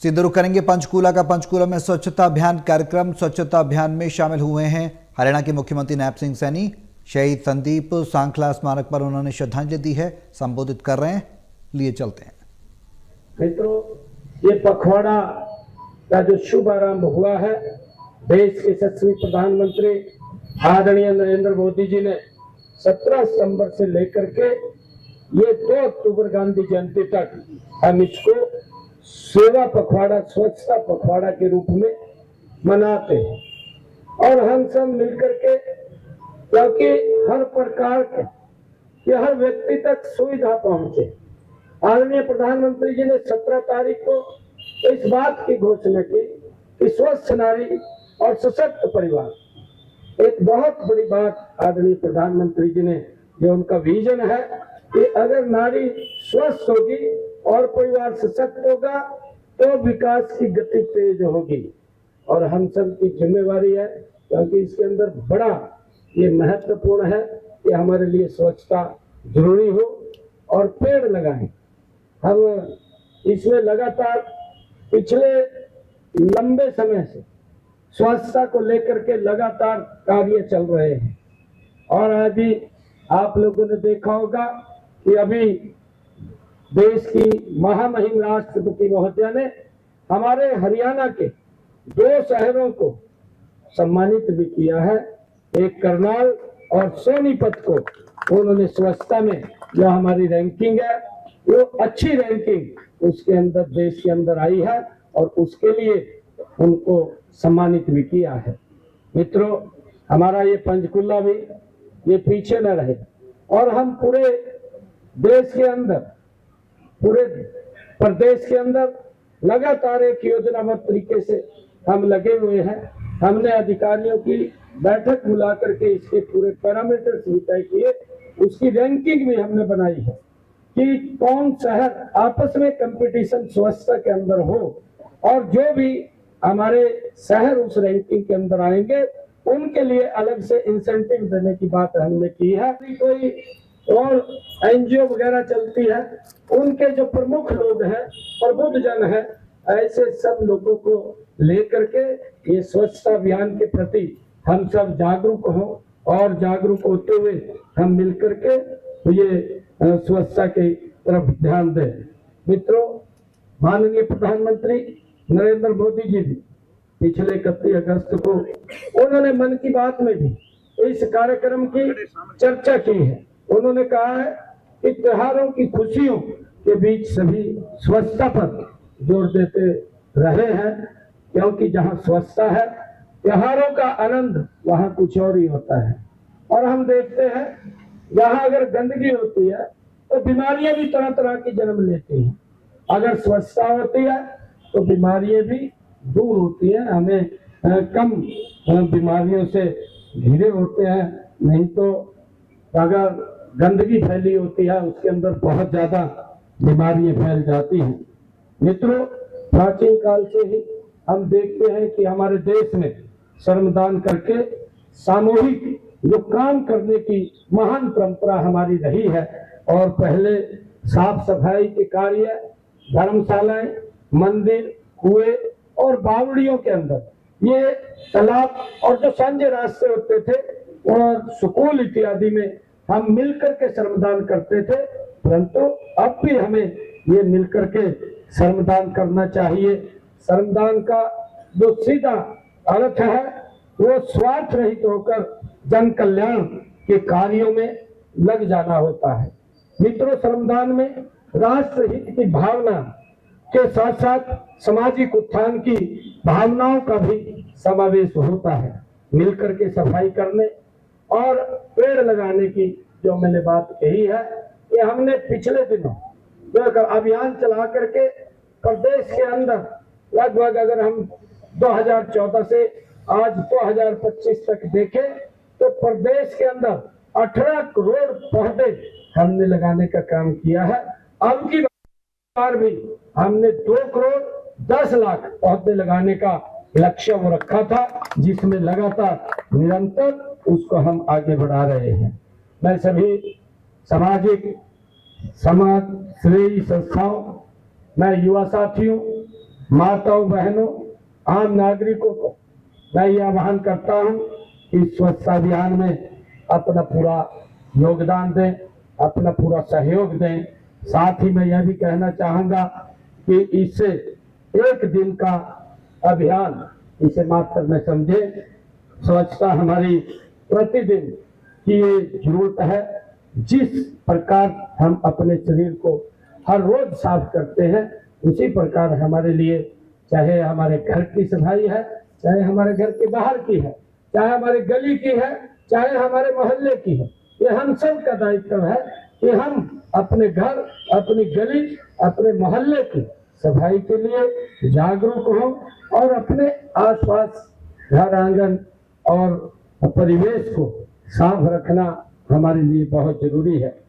सीधे रुख करेंगे पंचकूला का। पंचकूला में स्वच्छता अभियान कार्यक्रम। स्वच्छता अभियान में शामिल हुए हैं हरियाणा के मुख्यमंत्री नायब सिंह सैनी। शहीद संदीप सांखला स्मारक पर उन्होंने श्रद्धांजलि दी है, संबोधित कर रहे हैं। लिए चलते हैं। मित्रों, ये पखवाड़ा का जो शुभ आरंभ हुआ है, देश के यशस्वी प्रधानमंत्री आदरणीय नरेंद्र मोदी जी ने 17 सितंबर से लेकर के ये 2 अक्टूबर गांधी जयंती तक हम इसको सेवा पखवाड़ा, स्वच्छता पखवाड़ा के रूप में मनाते हैं। और हम सब मिलकर के, क्योंकि हर प्रकार के हर व्यक्ति तक सुविधा पहुंचे, आदरणीय प्रधानमंत्री जी ने 17 तारीख को इस बात की घोषणा की कि स्वस्थ नारी और सशक्त परिवार, एक बहुत बड़ी बात आदरणीय प्रधानमंत्री जी ने, जो उनका विजन है कि अगर नारी स्वस्थ होगी और परिवार सशक्त होगा तो विकास की गति तेज होगी। और हम सब की जिम्मेवारी है, क्योंकि इसके अंदर बड़ा ये महत्वपूर्ण है कि हमारे लिए स्वच्छता जरूरी हो और पेड़ लगाएं। हम इसमें लगातार पिछले लंबे समय से स्वच्छता को लेकर के लगातार कार्य चल रहे हैं। और आज भी आप लोगों ने देखा होगा कि अभी देश की महामहिम राष्ट्रपति महोदया ने हमारे हरियाणा के 2 शहरों को सम्मानित भी किया है। एक करनाल और सोनीपत को उन्होंने स्वच्छता में जो हमारी रैंकिंग है, वो अच्छी रैंकिंग उसके अंदर देश के अंदर आई है और उसके लिए उनको सम्मानित भी किया है। मित्रों, हमारा ये पंचकुला भी ये पीछे न रहे और हम पूरे देश के अंदर, पूरे प्रदेश के अंदर लगातार एक योजनाबद्ध तरीके से हम लगे हुए हैं। हमने अधिकारियों की बैठक बुला करके इसके पूरे पैरामीटर्स भी तय किए, उसकी रैंकिंग भी हमने बनाई है कि कौन शहर आपस में कंपटीशन स्वच्छता के अंदर हो, और जो भी हमारे शहर उस रैंकिंग के अंदर आएंगे उनके लिए अलग से इंसेंटिव देने की बात हमने की है। कोई और एनजीओ वगैरह चलती है, उनके जो प्रमुख लोग हैं, प्रबुद्ध जन है, ऐसे सब लोगों को लेकर के ये स्वच्छता अभियान के प्रति हम सब जागरूक हों और जागरूक होते हुए हम मिलकर के ये स्वच्छता की तरफ ध्यान दें। मित्रों, माननीय प्रधानमंत्री नरेंद्र मोदी जी भी पिछले 31 अगस्त को उन्होंने मन की बात में भी इस कार्यक्रम की चर्चा की है। उन्होंने कहा है कि त्योहारों की खुशियों के बीच सभी स्वच्छता पर जोर देते रहे हैं, क्योंकि जहां स्वच्छता है, त्योहारों का आनंद वहां कुछ और ही होता है। और हम देखते हैं जहां अगर गंदगी होती है तो बीमारियां भी तरह तरह की जन्म लेती हैं। अगर स्वच्छता होती है तो बीमारियां भी दूर होती हैं, हमें कम बीमारियों से घिरे होते हैं। नहीं तो अगर गंदगी फैली होती है उसके अंदर बहुत ज्यादा बीमारियां फैल जाती हैं। मित्रों, प्राचीन काल से ही हम देखते हैं कि हमारे देश में श्रमदान करके सामूहिक जो काम करने की महान परंपरा हमारी रही है। और पहले साफ सफाई के कार्य धर्मशालाएं, मंदिर, कुएं और बावड़ियों के अंदर, ये तालाब और जो सांझे रास्ते होते थे और स्कूल इत्यादि में हम मिलकर के श्रमदान करते थे। परंतु अब भी हमें ये मिलकर के श्रमदान करना चाहिए। श्रमदान का जो सीधा अर्थ है वो स्वार्थ रहित होकर जन कल्याण के कार्यों में लग जाना होता है। मित्रों, श्रमदान में राष्ट्र हित की भावना के साथ साथ सामाजिक उत्थान की भावनाओं का भी समावेश होता है। मिलकर के सफाई करने और पेड़ लगाने की जो मैंने बात कही है, ये हमने पिछले दिनों जो अभियान चला करके प्रदेश के अंदर लगभग, अगर हम 2014 से आज 2025 तक देखें तो प्रदेश के अंदर 18 करोड़ पौधे हमने लगाने का काम किया है। अब की बार भी हमने 2 करोड़ 10 लाख पौधे लगाने का लक्ष्य वो रखा था, जिसमें लगातार निरंतर उसको हम आगे बढ़ा रहे हैं। मैं सभी समाज श्रेयी संस्थाओं, मैं युवा साथियों, माताओं बहनों आम नागरिकों को मैं ये आह्वान करता हूं कि स्वच्छता अभियान में अपना पूरा योगदान दें, अपना पूरा सहयोग दें। साथ ही मैं यह भी कहना चाहूंगा कि इसे एक दिन का अभियान इसे मात्र न समझे। स्वच्छता हमारी प्रतिदिन की ये जरूरत है। जिस प्रकार हम अपने शरीर को हर रोज साफ करते हैं, उसी प्रकार हमारे लिए, चाहे हमारे घर की सफाई है, चाहे हमारे घर के बाहर की है, चाहे हमारे गली की है, चाहे हमारे मोहल्ले की है, ये हम सब का दायित्व है कि हम अपने घर, अपनी गली, अपने मोहल्ले की सफाई के लिए जागरूक हों और अपने आसपास घर आंगन और परिवेश को साफ रखना हमारे लिए बहुत जरूरी है।